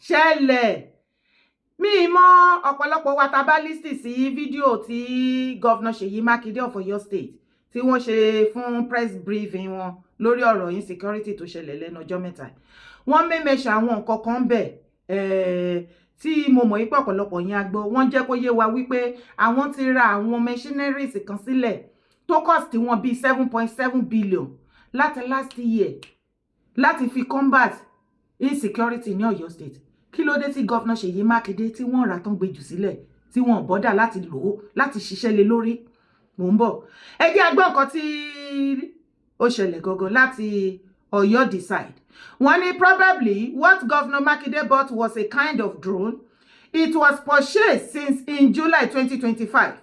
ṣẹlẹ̀ mi mọ̀ ọ̀pọ̀lọpọ̀ wa tá bá lísì sí fídíò tí Governor Ṣèyí Mákindé of Ọ̀yọ́ State tí wọ́n ṣe fún press briefing wọn lórí ọ̀rọ̀ insecurity tó ṣẹlẹ̀ lẹ́nu ọjọ́ mẹ́ta. Wọ́n mẹ́mẹ́ṣẹ̀ àwọn nǹkan kan bẹ̀ tí mo mọ̀ pé ọ̀pọ̀lọpọ̀ yín á gbọ́. Wọ́n jẹ́ kó yé wa wípé àwọn ti ra àwọn machineries kan sílẹ̀ tó cost wọn bíi 7.7 billion láti last year láti fi combat insecurity ní Ọ̀yọ́ State. Kí ló dé tí Governor Ṣèyí Mákindé tí wọ́n rà tán gbé jù sílẹ̀ tí wọ́n bọ́dà láti lò ó láti ṣiṣẹ́ lé lórí? Mò ń bọ̀. Ẹ jẹ́ a gbọ́ nǹkan tí ó ṣẹlẹ̀ gangan láti Ọ̀yọ́ Decide. Wọ́n ní probably what Governor Makinde bought was a kind of drone. It was purchased since in July 2025.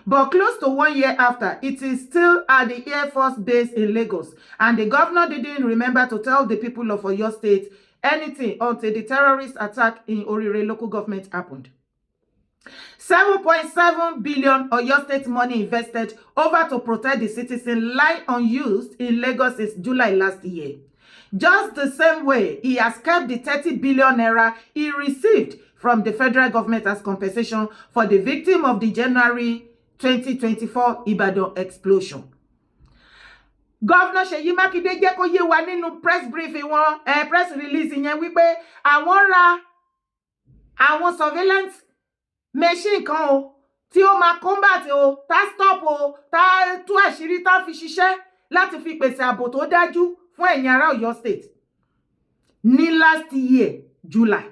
But close to 1 year after, it is still at the Air Force Base in Lagos. And the governor didn't remember to tell the people of Oyo State anything until the terrorist attack in Orire local government happened. 7.7 billion Oyo State money invested over to protect the citizen lie unused in Lagos since July last year. Just the same way he has kept the 30 billion naira he received from the federal government as compensation for the victim of the January 2024 Ibadan explosion. Governor Ṣèyí Mákindé jẹ́ kó yé wa nínú press briefing wọn, press release yẹn wípé àwọn ra àwọn surveillance machine kan o tí ó máa combat o, tá stop o, tá tú àṣírí tá fi ṣiṣẹ́ láti fi pèsè ààbò tó dájú fún ẹ̀yin ará Ọ̀yọ́ State. Ní last year July.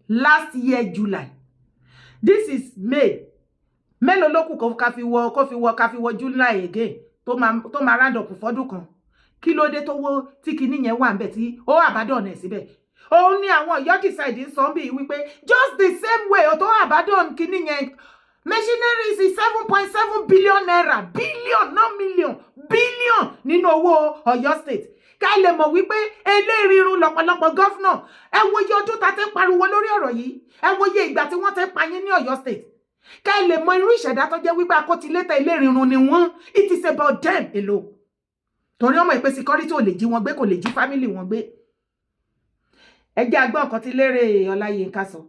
Last year July. This is May. Mélòó ló kù ká fi wọ July again tó máa round up fọ́dún kan. Kí ló dé tó wo tí kinní yẹn wà ńbẹ̀ tí ó àbádọ́n ẹ̀ síbẹ̀. Òun ni àwọn Ọ̀yọ́ Decide ń sọ bí wípé just the same way tó àbádọ́n kinní yẹn. Machineries is 7.7 billion naira. Billion, not million. Billion nínú owó Ọ̀yọ́ State. Ká lè mọ̀ wípé eléèrírun lọ́pọ̀lọpọ̀ governor. Ẹ wo iye ọdún tá tẹ́ pariwo lórí ọ̀rọ̀ yìí. Ẹ wo iye ìgbà tí wọ́n tẹ́ pa yín ní Ọ̀yọ́ State. Ká lè mọ̀ irú ìṣẹ̀dá tó jẹ́ wípé akótilétà eléèrírun ni wọ́n. It is about them alone. Torí ọmọ ìpè security ò lè jí wọn gbé, kò lè jí family wọn gbé. Ẹ jẹ́ a gbọ́ nǹkan tí Lérè Ọláyínká sọ.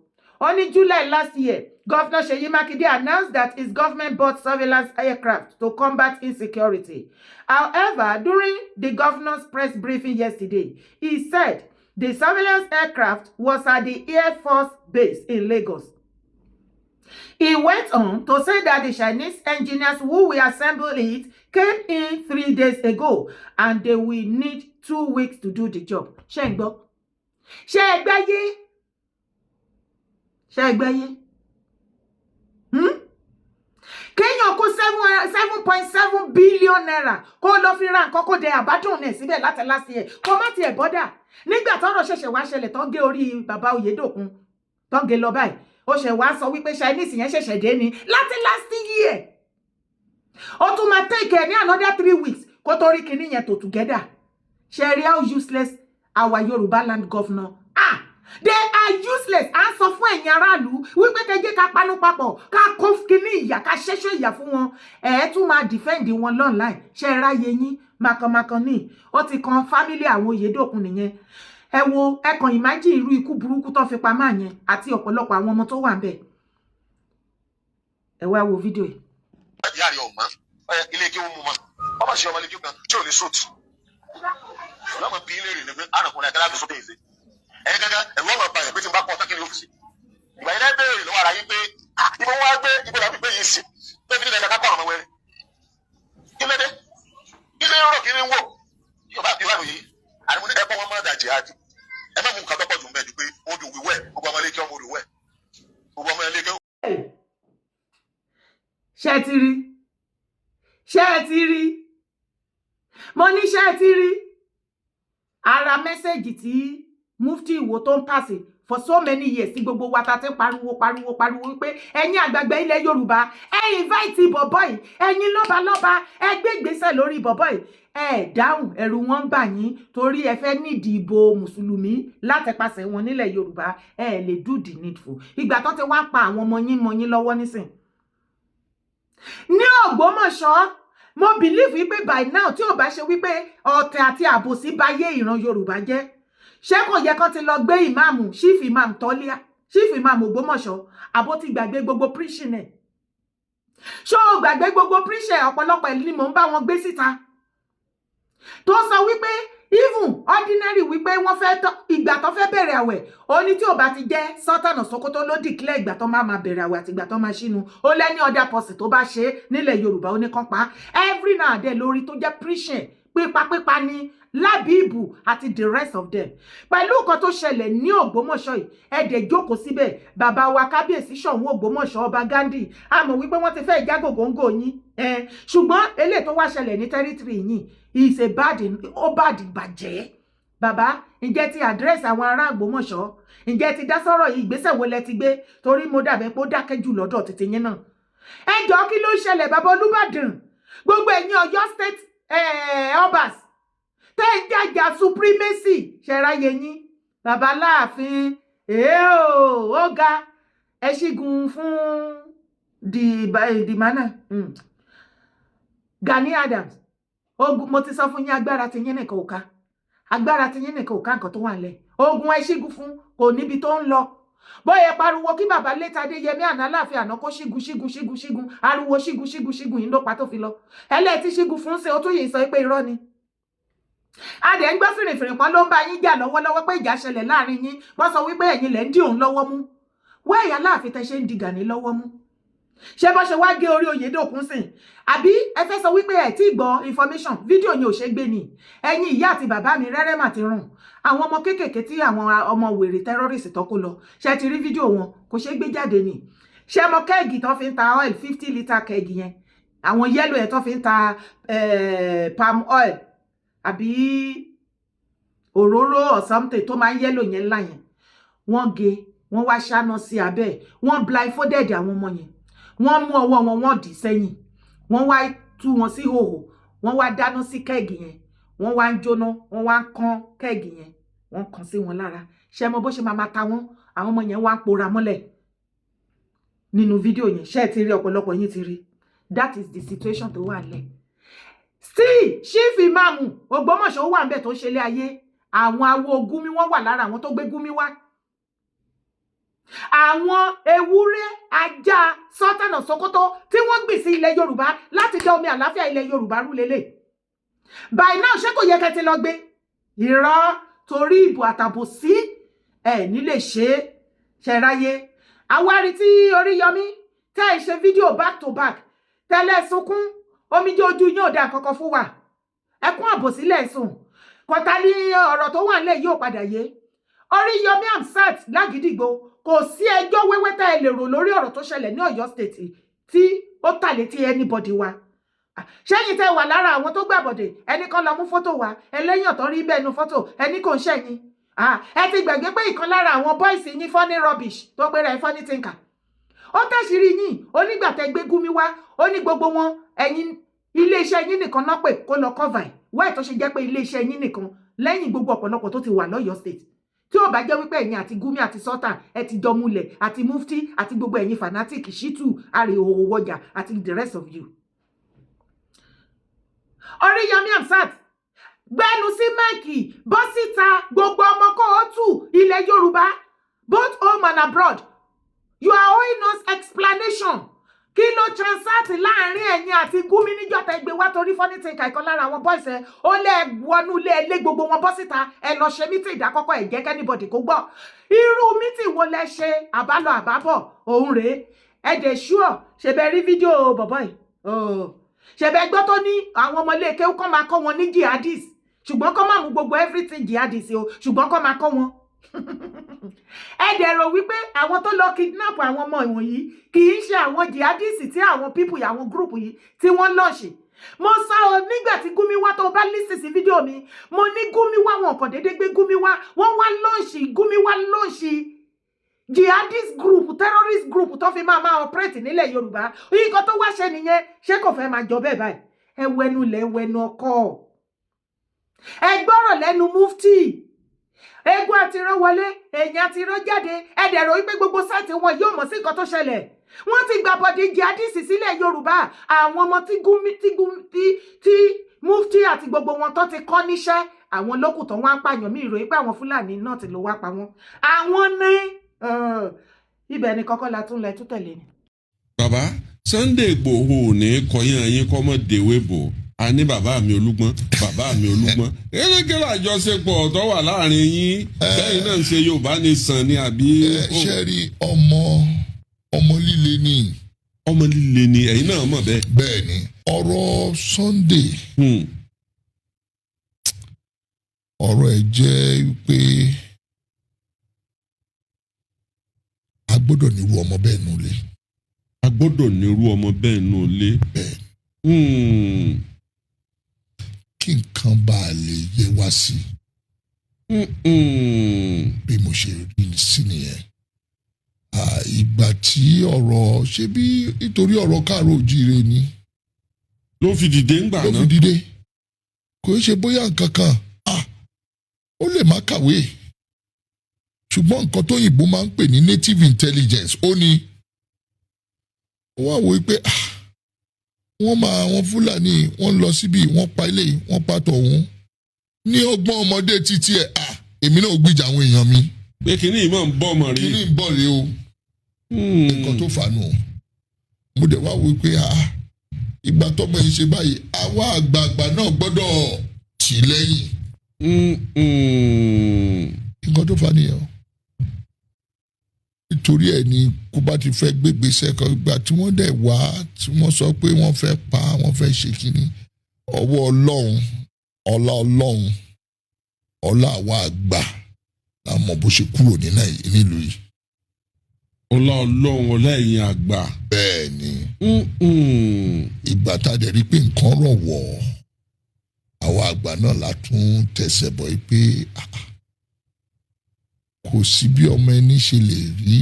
On July last year, Governor Ṣèyí Mákindé announced that his government bought surveillance aircraft to combat insecurity. However, during the governor's press briefing yesterday, he said the surveillance aircraft was at the Air Force Base in Lagos. He went on to say that the Chinese engineers who will assemble it came in 3 days ago and they will need 2 weeks to do the job. Ṣé ẹ gbọ́? Ṣé ẹ gbáyé? Ṣé ẹ gbáyé? Kéèyàn kó 7.7 billion naira kó lọ fi ra nǹkan kó dẹ àbádùn ẹ̀ síbẹ̀ láti last year kó má tiẹ̀ bọ́dà nígbà tọ́rọ̀ ṣẹ̀ṣẹ̀ wá ṣẹlẹ̀ tó gé orí bàbá Oyèdòkun tó gé lọ báyìí ó ṣẹ̀ wá sọ wípé Chinese yẹn ṣẹ̀ṣẹ̀ dé ni láti last year ó tún máa take ní another 3 weeks kó tó rí kinní yẹn tó together. Ṣé rí how useless our Yorùbá land governor are. They are useless. À ń sọ fún ẹ̀yin aráàlú wípé kẹjẹ́ ká panu papọ̀ ká kó kíní ìyà ká ṣẹ́ṣọ́ ìyà fún wọn. Ẹ tún máa defend wọn online. Ṣé ráyé yín makanmakan ní ó ti kan family àwọn Oyèdòkun nìyẹn. Ẹ wo ẹ kàn imagine irú ikú burúkú tó fi pa máa yẹn àti ọ̀pọ̀lọpọ̀ àwọn ọmọ tó wà ńbẹ̀. Ẹ wá wo fídíò yìí. Ìyá rẹ̀ ọ̀mọ́ ilé kí ó mú mọ́ ọmọ ṣe ọmọ ilé kí ó kan tí ò ní sóòtù lọ́mọ bí ilé rẹ̀ ní pé àrùnkùnrin àkàlà tó sókè ìṣe ẹ̀yìn kankan ẹ̀rọ ọmọ ọba yẹn pé tí n bá pọ̀ ọ́tá kí ni ó fi ṣe ìgbà yẹn bẹ́ẹ̀ lọ́wọ́ ara yín pé ibo wá gbé ibo làbí pé yìí sí pé fi ní ẹ̀ka kọ́ ọ̀rọ̀ ọmọ wẹ̀rẹ̀ kí lédè kí lè rọ̀ kí ní wò yóò bá yóò bá yìí àdìmú ní ẹ̀kọ́ wọn máa dà jihad ẹ má mú nǹkan tọ́pọ̀ jù mẹ́ẹ̀dù pé ó dùn wíwẹ̀ gbogbo ọmọ ilé kí ọmọ olùwẹ̀ gbogbo ọmọ ilé kí ó. Ṣé ẹ ti rí? Ṣé ẹ ti rí? Mo ní ṣé ẹ ti rí? Ara mẹ́sẹ̀gì tí Mufti Ìwó tó ń pàṣẹ for so many years tí gbogbo wa ta ti pariwo wípé ẹ̀yin àgbàgbà ilẹ̀ Yorùbá ẹ invite bọ̀bọ̀ yìí ẹ̀yin lọ́balọ́ba ẹ gbé ìgbésẹ̀ lórí bọ̀bọ̀ yìí ẹ dáhùn ẹ̀rù wọn ń bà yín torí ẹ fẹ́ nídìí ìbò mùsùlùmí látẹpasẹ̀ wọn nílẹ̀ Yorùbá ẹ lè do the needful ìgbà tó ti wá pa àwọn ọmọ yín lọ́wọ́ nísìn. Ní Ògbómọ̀ṣọ́ mo believe wípé by now tí ò bá ṣe wípé ọ̀tẹ̀ àti àbòsí bá yé ìran Yorùbá jẹ́ ṣé kò yẹ kó ti lọ gbé ìmáàmù chief imam Tọ́líà chief imam Ògbómọ̀ṣọ́ àbó ti gbàgbé gbogbo preaching ẹ̀ ṣó gbàgbé gbogbo preaching ọ̀pọ̀lọpọ̀ ni mò ń bá wọn gbé síta tó sọ wípé even ordinary wípé wọ́n fẹ́ ìgbà tó fẹ́ bẹ̀rẹ̀ àwẹ̀ ó ní tí ò bá ti jẹ́ Sultan of Sokoto ló declare ìgbà tó máa bẹ̀rẹ̀ àwẹ̀ àti ìgbà tó máa ṣínú ó lẹ́ni other person tó bá ṣe nílẹ̀ Yorùbá ó ní kàn pa every now and then lórí tó jẹ́ preaching pípa ní Lábìbù àti the rest of them pẹ̀lú nǹkan tó ṣẹlẹ̀ ní Ògbómọ̀ṣọ́ yìí ẹ̀dẹ̀ jókòó síbẹ̀ bàbá wa kábíyèsí Ṣọ̀ún Ògbómọ̀ṣọ́ ọba Ghandi a mọ̀ wípé wọ́n ti fẹ́ ìjágògóńgò yín ṣùgbọ́n eléyìí tó wá ṣẹlẹ̀ ní territory yìí is a bad bàjẹ́ bàbá ǹjẹ́ ti address àwọn ará Ògbómọ̀ṣọ́ ǹjẹ́ ti dá sọ̀rọ̀ yìí ìgbésẹ̀ wo lẹ ti gbé torí mo dàbẹ̀ pé ó dákẹ́ jù lọ́dọ̀ tètè yín náà ẹ jọ̀ọ́ kí ló ṣẹlẹ̀ bàbá Olúbàdàn gbogbo ẹ̀yin Ọ̀yọ́ state obas tẹ́ ń jàjà supremacy ṣẹ̀ráyé yín bàbá Láàfin ó ga ẹ ṣígun fún dìmánà Gani Adams mo ti sọ fún yín agbára ti yín nìkan ò ká agbára ti yín nìkan ò ká nǹkan tó wà nílẹ̀ ogun ẹ ṣígun fún kò níbi tó ń lọ bóyá pariwo kí bàbá Létí Adéyẹmí àná Láàfin àná kó ṣígun ariwo ṣígun yìí ló pa tó fi lọ ẹlẹ́ẹ̀tí ṣígun fún ṣe ó tún yìí sọ pé irọ́ ni adẹ̀ ń gbọ́ fìrìfìrì kan ló ń bá yín jà lọ́wọ́lọ́wọ́ pé ìjà ṣẹlẹ̀ láàrin yín wọ́n sọ wípé ẹ̀yin lẹ̀ ń dí òun lọ́wọ́ mú wẹ́ẹ̀yà Láàfin tẹ́ ṣe ń di Gani lọ́wọ́ mú ṣé bó ṣe wá gé orí Oyèdòkun sìn àbí ẹ fẹ́ sọ wípé ẹ tí gbọ́ information fídíò yẹn ò ṣe gbé ni ẹ̀yin ìyá àti bàbá mi rẹ́rẹ́ mà ti rùn àwọn ọmọ kéékèèké tí àwọn ọmọ wèrè terrorist tó kó lọ ṣe ti rí fídíò wọn kò ṣe gbé jáde ni ṣé mọ kẹ́ẹ̀gì tó fi ń ta oil 50 litre kẹ́ẹ̀gì yẹn àwọn yẹ́lò ẹ̀ tó fi ń ta palm oil àbí òróró or something tó máa ń yẹ́lò yẹn ńlá yẹn wọ́n gé wọ́n wá ṣáná sí abẹ́ wọ́n blindfolded àwọn ọmọ yẹn wọ́n mú ọwọ́ wọn wọ́n dì sẹ́yìn wọ́n wá tú wọn sí hòhò wọ́n wá dáná sí kẹ́ẹ̀gì yẹn wọ́n wá ń jóná wọ́n wá ń kán kẹ́ẹ̀gì yẹn wọ́n kàn sí wọn lára ṣé mọ bó ṣe máa ta wọ́n àwọn ọmọ yẹn wá ń pòórá mọ́lẹ̀ nínú fídíò yẹn ṣé ẹ ti rí ọ̀pọ̀lọpọ̀ yín ti rí that is the situation tó wà lẹ̀ still chief imam Ògbómọ̀ṣọ́ wà ń bẹ̀ tó ṣe lé ayé àwọn awo gúnmi wọ́n wà lára àwọn tó gbé gúnmi wá àwọn ewúrẹ́ ajá Sultan of Sokoto tí wọ́n gbìn sí ilẹ̀ Yorùbá láti dá omi àlàáfíà ilẹ̀ Yorùbá rú lélẹ̀ by now ṣé kò yẹ kẹ́ ti lọ gbé irọ́ torí ìbò àtàbòsí ẹ̀ nílé ṣe ráyé àwárí tí Oríyọmí tẹ́ ẹ ṣe fídíò back to back tẹ́lẹ̀ sunkún omijé ojú yín ò dá kankan fún wa ẹkún àbòsí lẹ́sùn kọta ní ọ̀rọ̀ tó wà nílẹ̀ yóò padà yé Oríyọmí Hamzat Lágídígbò kò sí ẹjọ́ wẹ́wẹ́ tá ẹ lè rò lórí ọ̀rọ̀ tó ṣẹlẹ̀ ní Ọ̀yọ́ state tí ó tà létí anybody wa ṣẹ́yìn tẹ́ wà lára àwọn tó gbàbọ̀dẹ̀ ẹni kan lọ mú fọ́tò wa ẹlẹ́yìn ọ̀tọ́ rí bẹ́ẹ̀ nu fọ́tò ẹni kò ń ṣẹ̀yìn ẹ ti gbàgbé pé ìkan lára àwọn boys yín funny rubbish tó pé rẹ̀ funny thinker ó tẹ̀sírí yín onígbà tẹ́ gbé gúnmi wá ó ní gbogbo wọn ẹ̀yin iléeṣẹ́ yín nìkan náà pé kó lọ cover ẹ̀ wáyé tó ṣe jẹ́ pé iléeṣẹ́ yín nìkan lẹ́yìn gbogbo ọ̀pọ̀lọpọ̀ tó ti wà lọ́yọ́ state tí ó bá jẹ́ wípé ẹ̀yin àti Gumi àti Sultan ẹ ti jọ múlẹ̀ àti Mufti àti gbogbo ẹ̀yin fanatic Shitu Àrèhòhò wọjà àti the rest of you. Oríyọmí Hamzat gbẹnu sí máìkì bọ́ síta gbogbo ọmọ kóòtù ilẹ̀ Yorùbá both home and abroad you are owing us explanation kí ló transact láàrin ẹ̀yin àti Gumi níjọ́ tẹ́ gbé wá torí funny thinker ìkan lára àwọn boys ẹ ó lè wọnú ilé gbogbo wọn bọ́ síta ẹ lọ ṣe meeting ìdákọ́kọ́ ẹ̀ jẹ́ kẹ́nìbọ̀dì kó gbọ́ irú meeting wo lẹ ṣe àbálọ àbábọ̀ òun rèé ẹ dẹ̀ sure ṣe bẹ rí fídíò bọ̀bọ̀ yìí ṣe bẹ gbọ́ tó ní àwọn ọmọ ilé kéwú kọ́ máa kọ́ wọn ní jihadis ṣùgbọ́n kọ́ máa mú gbogbo everything jihadis o ṣùgbọ́n kọ́ máa kọ́ wọn ẹ dẹ̀ rò wípé àwọn tó lọ kidnap àwọn ọmọ ìwọ̀nyí kì í ṣe àwọn jihadis tí àwọn people àwọn group yìí tí wọ́n lọ́ọ̀ṣì mo sọ ọ nígbà tí Gumi wá tó bá lísì sí fídíò mi mo ní Gumi wá wọn kàn déédéé gbé Gumi wá wọ́n wá lọ́ọ̀ṣì Gumi wá lọ́ọ̀ṣì jihadist group terrorist group tó fi máa operate nílẹ̀ Yorùbá nǹkan tó wá ṣe nìyẹn ṣé kò fẹ́ máa jọ bẹ́ẹ̀ báyìí ẹ wẹnu lẹ wẹnu ọkọ ẹ gbọ́rọ̀ lẹ́nu Mufti egun àti irọ́ wọlé èèyàn àti irọ́ jáde ẹ̀dẹ̀rọ̀ wípé gbogbo sáìtì wọn yóò mọ̀ sí nǹkan tó ṣẹlẹ̀ wọ́n ti gba bọ̀dì jihadist sílẹ̀ Yorùbá àwọn ọmọ tí Mufti àti gbogbo wọn tó ti kọ́ níṣẹ́ àwọn lókùtàn wá ń pààyàn mí ìròyìn pé àwọn Fúlàní náà ti lọ wá pa wọ́n àwọn ní ibẹ̀ ni kọ́kọ́ la tún lẹ tún tẹ̀lé ni. bàbá Sunday Igboho ò ní kọyán yín kọ́ mọ́ dèwé bò a ní bàbá mi Olúgbọ́n erékeré àjọṣepọ̀ tó wà láàrin yín sẹ́yìn náà ń ṣe Yorùbá Nation ni àbí. ṣe rí ọmọ líle ni. ọmọ líle ni ẹ̀yin náà mọ̀ bẹ́ẹ̀. bẹ́ẹ̀ ni ọ̀rọ̀ Sunday ọ̀rọ̀ ẹ̀ jẹ́ pé a gbọ́dọ̀ nírú ọmọ bẹ́ẹ̀ nulẹ̀. a gbọ́dọ̀ nírú ọmọ bẹ́ẹ̀ nulẹ̀. bẹ́ẹ̀ kí nǹkan bá a lè yé wá sí bí mo ṣe rí sí nìyẹn. ìgbà tí ọ̀rọ̀ ṣe bí nítorí ọ̀rọ̀ káàró òjíire ni. ló fi dìde ńgbà náà. ló fi dìde kò ṣe bóyá nǹkan kan ó lè má kàwé ṣùgbọ́n nǹkan tó yìnbó máa ń pè ní native intelligence ó ní wọ́n á wò ó pé àwọn Fúlàní wọ́n lọ síbi wọ́n pa ilé wọ́n pa tọ̀hún ní ọgbọ́n ọmọdé títí ẹ̀ èmi náà gbìjà àwọn èèyàn mi. pé kínní ìmọ̀ ń bọ̀ mọ̀ rí. kínní ń bọ̀ rí o. nǹkan tó fà nù. mo dẹ̀ wá wò pé ìgbà tọ́mọ yìí ṣe báyìí àwa àgbààgbà náà gbọ́dọ̀ tì lẹ́yìn. nǹkan tó fà nìyẹn o. nítorí ẹ̀ ni kó bá ti fẹ́ gbégbèsè kan ìgbà tí wọ́n dẹ̀ wá tí wọ́n sọ pé wọ́n fẹ́ pa wọ́n fẹ́ ṣe kínní ọwọ́ Ọlọ́run ọlá àwa àgbà la mọ̀ bó ṣe kúrò nílùú yìí. ọlá Ọlọ́run ọlá ẹ̀yin àgbà. bẹ́ẹ̀ ni ìgbà tá a dẹ̀ rí pé nǹkan rọ̀ wọ̀ àwa àgbà náà la tún tẹ̀sẹ̀ bọ̀ pé kò sí bí ọmọ ẹni ṣe lè rí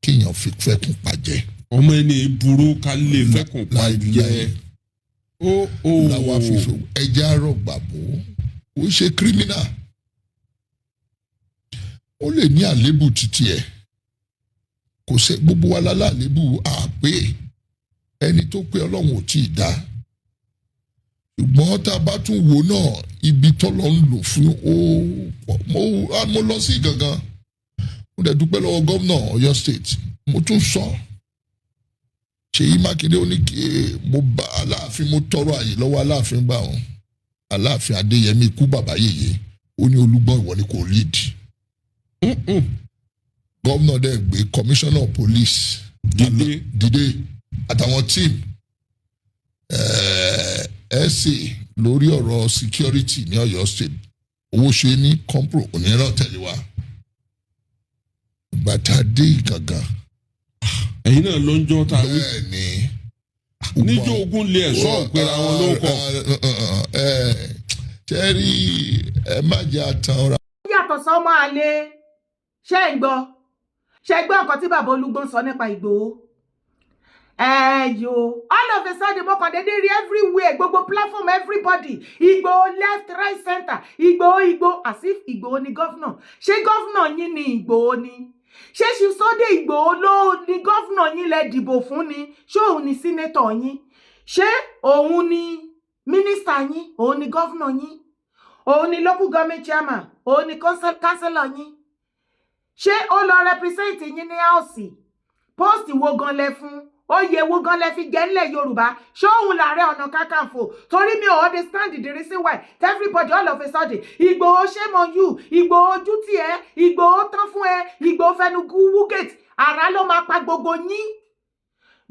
kéèyàn fi fẹ́kùn pàjẹ́. ọmọ ẹni burú ká lè fẹ́kùn pàjẹ́. làwa fi so ẹja rọgbà bò ó ṣe kírímínà ó lè ní àlébù títí ẹ̀ kò sẹ́ gbogbo wa lálẹ́ àlébù àpé ẹni tó pé Ọlọ́run ò tí ì dá ṣùgbọ́n tá a bá tún wò náà ibi tọ́lọ́ ń lò fún mo lọ sí gangan mo dẹ̀ dúpẹ́ lọ́wọ́ gómìnà Ọ̀yọ́ state mo tún sọ Ṣèyí Mákindé ó ní kí mo bá Aláàfin mo tọrọ àyè lọ́wọ́ Aláàfin gbà wọn Aláàfin Adéyẹmí ikú bàbá yèyé ó ní Olúgbọ́n ìwọ ni kò lead. Gómìnà dẹ̀ gbé commissioner of police dìde àtàwọn team ẹ̀ẹ́sì lórí ọ̀rọ̀ security ní Ọ̀yọ́ state owó ṣe ní compro oníràn tẹ̀lé wa bàtà dé ìgangan. ẹ̀yin náà ló ń jọ́ ta wí. bẹ́ẹ̀ ni. níjọ́ ogun lé ẹ̀ṣọ́ òpera wọn ló kọ́. ṣẹ́rí ẹ má jẹ́ àtàn ọ̀rọ̀. ó yàtọ̀ sọ́mọ àlè ṣé ń gbọ́ nǹkan tí bàbá Olúgbọ́n sọ nípa Ìgbòho. All of a sudden mo kàn déédéé rí everywhere gbogbo platform everybody Ìgbòho left right center Ìgbòho as if Ìgbòho ni gọ́fúnà ṣé gọ́fúnà yín ni Ìgbòho ni ṣé Sunday Ìgbòho ló ní gọ́fúnà yín lẹ dìbò fún ni ṣé òun ni sínétọ̀ yín ṣé òun ni mínísítà yín òun ni gọ́fúnà yín òun ni local government chairman òun ni councillor yín ṣé ó lọ represent yín ní house post wo gan lẹ fún oyè wo gan lẹ fi jẹ nílẹ̀ Yorùbá ṣé òun l'Ààrẹ Ọ̀nà Kakanfò torí mi ò understand the reason why everybody all of a sudden Ìgbòho shame on you Ìgbòho ojú tì ẹ́ Ìgbòho tán fún ẹ Ìgbòho fẹnu wúgate ara ló máa pa gbogbo yín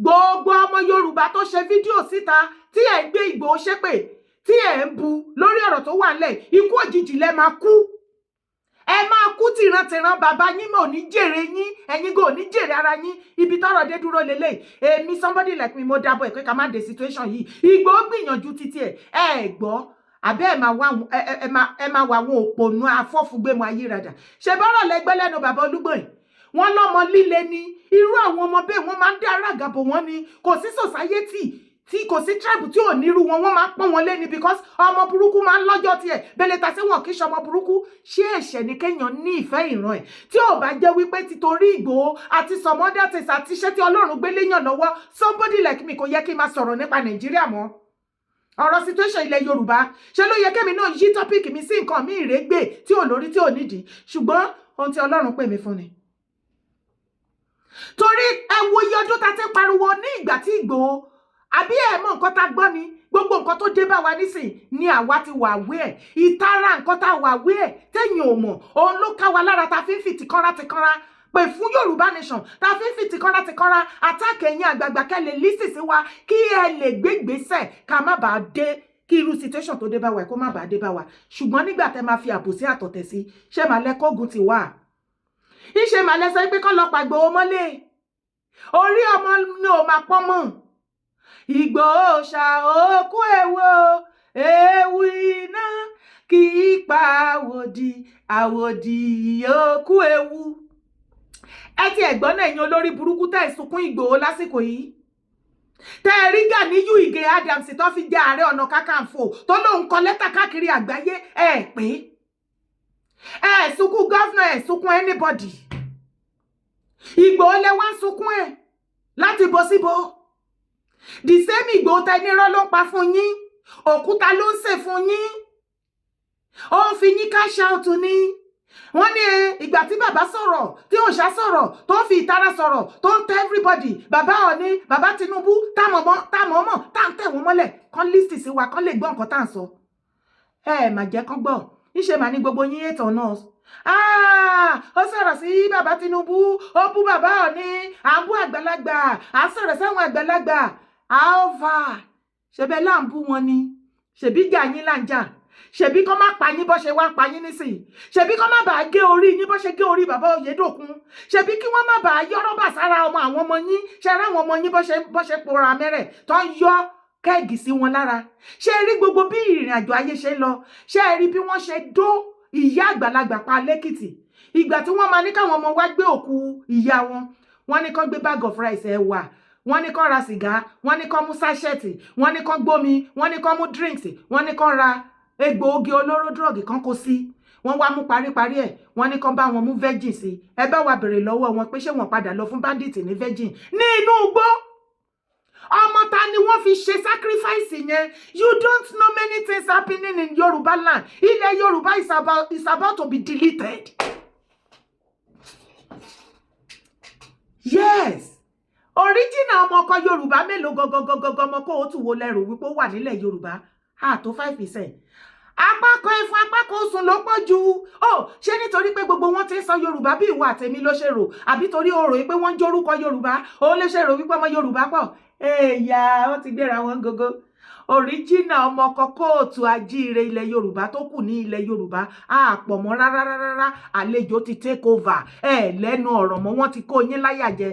gbogbo ọmọ Yorùbá tó ṣe fídíò síta tí ẹ ń gbé Ìgbòho ṣépè tí ẹ ń bu lórí ọ̀rọ̀ tó wà nílẹ̀ ikú òjijì lẹ máa kú ẹ máa kú tìrantìran bàbá yín mọ̀ ní jèrè yín ẹ̀yin gò ní jèrè ara yín ibi tọ́rọ̀ dé dúró lélẹ̀ èmi somebody like me mo dábọ̀ ẹ̀ pé ká má dé situation yìí Ìgbòho gbìyànjú títí ẹ̀ gbọ́ àbẹ́ ẹ̀ máa wà àwọn òpònú afọ́fúgbẹ́mu ayírada ṣe bọ́rọ̀ lẹ́gbẹ́ lẹ́nu bàbá Olúgbọ́n yìí wọ́n lọ́mọ líle ni irú àwọn ọmọ bẹ́ẹ̀ wọ́n máa ń dá aráàgàbò wọn ni kò sí society tí kò sí tribe tí ò nírú wọn wọ́n máa pọ́n wọn lé ni because ọmọ burúkú máa ń lọ́jọ́ tiẹ̀ bẹ́lẹ̀ ta sí wọn kì í ṣe ọmọ burúkú ṣé ẹ̀ṣẹ̀ ni kéèyàn ní ìfẹ́ ìran ẹ̀ tí ò bá jẹ́ wípé títorí Ìgbòho àti some other things àti iṣẹ́ tí Ọlọ́run gbé léyàn lọ́wọ́ somebody like me kò yẹ kí n máa sọ̀rọ̀ nípa Nàìjíríà mọ́ ọ̀rọ̀ situation ilẹ̀ Yorùbá ṣe ló yẹ kẹ́mi náà yí tọ́pìkì mi sí nǹkan mi ìrégbè tí ò lórí tí ò nídìí ṣùgbọ́n ohun tí Ọlọ́run pè mí fún ni. Torí ẹ wo iye ọdún tá ti pariwo ní ìgbà tí Ìgbòho àbí ẹ mọ̀ nǹkan tá gbọ́ ni gbogbo nǹkan tó dé bá wa nísìn ni àwa ti wà wé ẹ̀ ìtara nǹkan tá wà wé ẹ̀ tẹ̀yìn ò mọ̀ òun ló ká wa lára ta fi ń fi tìkanra pè fún Yorùbá nation ta fi ń fi tìkanra àtàkì ẹ̀yìn àgbààgbà kẹ́ lè lísì sí wa kí ẹ lè gbégbèsè ká má bàa dé kí irú situation tó dé bá wa kó má bàa dé bá wa ṣùgbọ́n nígbà tẹ́ máa fi àbòsí àtọ̀tẹ̀ sí ṣé màá lẹ́ kógun ti wà ìṣe màá lẹ́ sọ pé kọ́ lọ pàgbò mọ́lé orí ọmọ ni ò máa pọ́n mọ́ Ìgbòho ṣà òkú ewu iná kì í pa àwòdì òkú ewu. Ẹ ti ẹ̀gbọ́n náà ẹ̀yin olórí burúkú tẹ́ ìsunkún Ìgbòho lásìkò yìí tẹ́ ẹ rí Gàníyù Ìgè Adams tó fi jẹ́ Ààrẹ Ọ̀nà Kakanfò tó lóun kọ lẹ́tà káàkiri àgbáyé ẹ pé ẹ sunkún gọ́fúnà ẹ sunkún anybody Ìgbòho lẹ wá ń sunkún ẹ láti bọ́ síbo the same Ìgbòho tẹ nírọ́ ló ń pa fún yín òkúta ló ń sè fún yín ó ń fi yín cash out ni wọ́n ní ìgbà tí bàbá sọ̀rọ̀ tí òòṣà sọ̀rọ̀ tó ń fi ìtara sọ̀rọ̀ tó ń tẹ everybody bàbá Ọọ̀ni bàbá Tinubu támọ̀mọ́ tá ń tẹ̀ wọ́n mọ́lẹ̀ kán lísì sí wa kán lè gbọ́ nǹkan tá à ń sọ ẹ mà jẹ́ kán gbọ́ níṣe mà ní gbogbo yín ètò náà ó sọ̀rọ̀ sí bàbá Tinubu ó bú bàbá Ọọ̀ni à ń bú àgbàlagbà à ń sọ̀rọ̀ sáwọn àgbàlagbà àọ́fà ṣebẹ́ là ń bú wọn ni ṣèbí jà yín là ń jà ṣebí kọ́ má pa yín bó ṣe wá pa yín nísìnyí ṣebí kọ́ má bàa gé orí yín bó ṣe gé orí bàbá Oyèdòkun ṣebí kí wọ́n má bàa yọ́rọ́ bà sára àwọn ọmọ yín ṣe ra àwọn ọmọ yín bó ṣe pòrà mẹ́rẹ̀ tó ń yọ kẹ́ẹ̀gì sí wọn lára ṣe rí gbogbo bí ìrìn àjò ayé ṣe lọ ṣe rí bí wọ́n ṣe dó ìyá àgbàlagbà pa lẹ́kìtì ìgbà tí wọ́n máa ní káwọn ọmọ wá gbé òkú ìyá wọn ní kán gbé bag of rice ẹ̀wà wọ́n ní kán ra sìgá wọ́n ní kán mú sáṣẹ́ẹ̀tì wọ́n ní kán gbómi wọ́n ní kán mú drinks wọ́n ní kán ra egbòogi olóró drọ́ọ̀gì kan kó sí wọ́n wá mú paríparí ẹ̀ wọ́n ní kán bá wọn mú virgin sí ẹ bá wa bèrè lọ́wọ́ wọn pé ṣé wọ́n padà lọ fún bandit ní virgin ní inú igbó ọmọ ta ni wọ́n fi ṣe sacrifice yẹn you don't know many things happening in Yorùbá land ilẹ̀ Yorùbá is about to be deleted yes original ọmọ ọkọ Yorùbá mélòó gọgọgọgọgọ ọmọ kó o tún wo lẹ́rù wípé ó wà nílẹ̀ Yorùbá tó 5%. Apákan ẹfun apákan oṣùn ló pọ̀ jù ṣé nítorí pé gbogbo wọn ti ń sọ Yorùbá bí ìwà àtẹ̀mí ló ṣe rò àbí torí o rò pé wọ́n ń jórúkọ Yorùbá ó lè ṣe rò wípé ọmọ Yorùbá pọ̀ èèyà wọ́n ti gbéra wọn gógó òríjìnà ọmọ ọkọ kóòtù ajíire ilẹ̀ Yorùbá tó kù ní ilẹ̀ Yorùbá àpọ̀ mọ́ rárá àlejò ti take over lẹ́nu ọ̀rọ̀ mọ́ wọ́n ti kó yín láyà jẹ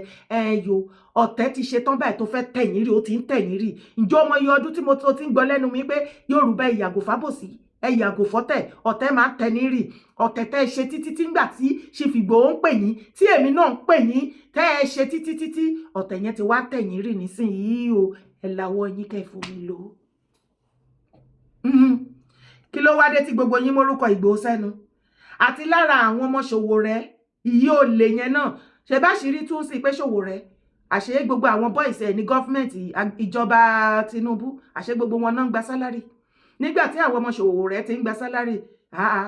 yo ọ̀tẹ̀ ti ṣe tán báyìí tó fẹ́ tẹ̀yìn rí ó ti ń tẹ̀yìn rí ǹjọ́ ọmọ iye ọdún tí mo ti ń gbọ́ lẹ́nu mi pé Yorùbá ìyàgò fábòsí ẹ̀yàgò fọ́tẹ̀ ọ̀tẹ̀ máa ń tẹ̀ní rí ọ̀tẹ̀ tẹ́ ẹ ṣe títí ńgbà tí Chief Igboho ń pè yín tí èmi náà ń pè yín tẹ́ ẹ ṣe títí ọ̀tẹ̀ yẹn ti wá tẹ̀yìn rí nísìnyí o ẹ làwọ̀ yín kẹ́ fún mi lò kí ló wá dé tí gbogbo yín mórúkọ Ìgbòho sẹ́nu àti lára àwọn ọmọ Ṣòwòrẹ́ ìyí ò lè yẹn náà ṣe bá ṣírí tún sí pé Ṣòwòrẹ́ àṣé gbogbo àwọn boys ẹ̀ ní gọ́fìmẹ̀ntì ìjọba Tinubu àṣé gbogbo wọn náà ń gba sálárì nígbà tí àwọn ọmọ Ṣòwòrẹ́ ti ń gba sálárì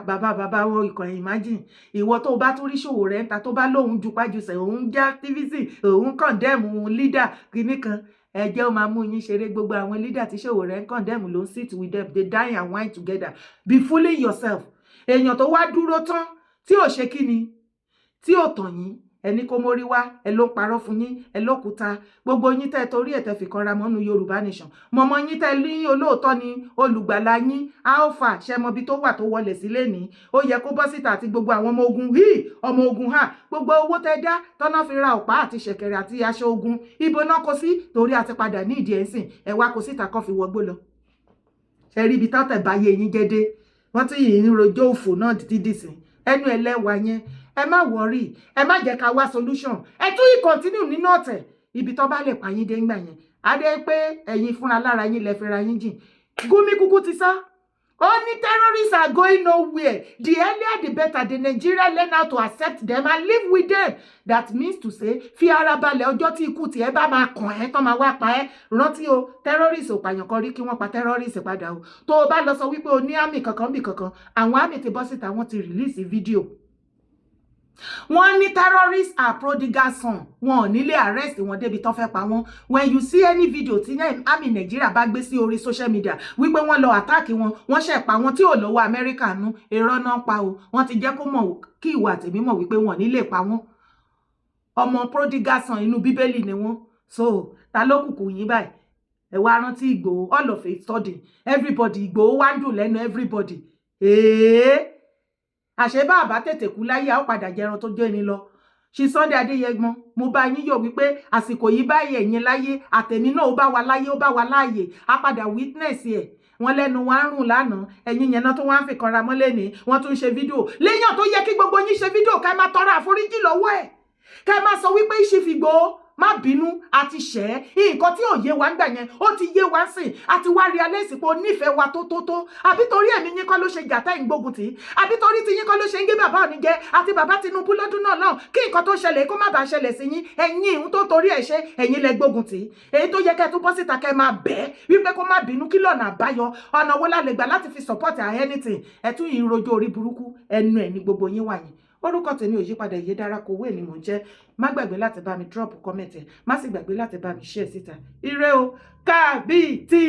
bàbá wọn ìkànnì imagine ìwọ tó bá tún rí Ṣòwòrẹ́ ń ta tó bá lóun jupájusẹ̀ òun jẹ́ activism òun condemn leader kìíní kan ẹjẹ́ ó máa mú yín ṣeré gbogbo àwọn leader tí Ṣòwòrẹ́ ń condemn ló ń sit with them they die and wine together be fooling yourself èèyàn tó wá dúró tán tí ò ṣe kíni tí ò tàn yín ẹni kó mórí wá ẹ ló parọ́ fún yín ẹ lókúta gbogbo yín tẹ́ torí ẹ̀ tẹ́ fi kanra mọ́nú Yorùbá nation mọ̀mọ́ yín tẹ́ ní olóòótọ́ ni olùgbàlà yín alpha ṣẹmọbi tó wà tó wọlé sílé ní ó yẹ kó bọ́ síta àti gbogbo àwọn ọmọ ogun gbogbo owó tẹ́ dá tọ́nà fi ra ọ̀pá àti ṣẹ̀kẹ̀rẹ̀ àti aṣọ ogun ibo náà kó sí torí àti padà ní ìdí ẹ̀sìn ẹ wá kó síta kan fi wọgbó lọ ẹ rí ibi tọ́tẹ̀ báyé yín gẹ́dẹ́ wọ́n tún yìí ń rojọ́ òfò náà títí dìsìn ẹnu ẹlẹ́wà yẹn ẹ má wọrí ẹ má jẹ́ ká wá solution ẹ tún yìí continue nínú ọ̀tẹ̀ ibi tó bá lè pa yín dé ńgbà yẹn á dé pé ẹ̀yin fúnra lára yín lẹ fẹ́ra yín jìn Gumi kúkú ti sá Only terrorists are going nowhere. The earlier the better. The Nigeria learn how to accept them and live with them. That means to say, fi ara balẹ̀ ọjọ́ tí ikú tí ẹ bá máa kàn ẹ́ tán máa wá pa ẹ́. Rántí o, terrorists ò pààyàn kan rí kí wọ́n pa terrorists padà o. Tó o bá lọ sọ wípé o ní àmì kankan bí kankan, àwọn àmì ti bọ́ síta wọ́n ti release video. Wọ́n ní terrorists are prodigal son. Wọ́n ò nílé arrest wọn débi tán fẹ́ pa wọ́n. When you see any video tí àmì Nàìjíríà bá gbé sí orí social media wípé wọ́n lọ attack wọn, wọ́n ṣẹ̀ pa wọn tí ò lọ́wọ́ Amẹ́ríkà nú, èrò náà pa o. Wọ́n ti jẹ́ kó mọ̀ kí ìwà tèmi mọ̀ wípé wọ́n nílé pa wọ́n. Ọmọ prodigal son inú Bíbélì ni wọ́n. So, ta ló kùkù yín báyìí? Ẹ wá rántí Ìgbòho, all of a sudden, everybody Ìgbòho wá ń dùn lẹ́nu everybody. Àṣẹ bá àbá tètè kú láyé a ó padà jẹran tó jẹ́ ni lọ. Ṣí Sunday Adéyẹgbọn, mo bá yín yọ̀ wípé àsìkò yìí báyìí ẹ̀yin láyé, àtẹ̀mí náà ó bá wa láyé, ó bá wa láàyè, a padà witness ẹ̀. Wọ́n lẹ́nu wá ń rùn lánàá, ẹ̀yin yẹn náà tó wá ń fi kanra mọ́lẹ̀ ní, wọ́n tún ṣe fídíò. Léyàn tó yẹ kí gbogbo yín ṣe fídíò ká máa tọrọ àforíjì lọ́wọ́ ẹ̀. Ká máa sọ wípé Ìṣífìgbò má bínú àti ṣẹ́ nǹkan tí ò yé wa ń gbà yẹn ó ti yé wa sìn àti wá realize pé ó nífẹ̀ẹ́ wa tó àbí torí ẹ̀mí yín kọ́ ló ṣe jàtá ìgbógun tì àbí torí ti yín kọ́ ló ṣe ń gé bàbá òní jẹ àti bàbá Tinubu lọ́dún náà náà kí nǹkan tó ṣẹlẹ̀ kó má bàa ṣẹlẹ̀ sí yín ẹ̀yin ìhun tó torí ẹ̀ ṣe ẹ̀yin lẹ gbógun tì èyí tó yẹ kẹ́ tó bọ́ síta kẹ́ máa bẹ̀ wípé kó má bínú kí lọ́nà àbáyọ ọ̀nà wo la lè gbà láti fi support anything ẹ̀ tún yìí rojọ́ orí burúkú ẹnu ẹ̀ ní gbogbo yín wà yín. Orúkọ tèmi ò yípadà Ìyèdára Kowé ni mò ń jẹ́. Má gbàgbé láti bá mi drop comment ẹ̀, má sì gbàgbé láti bá mi share síta. Ire o, kábíyèsí.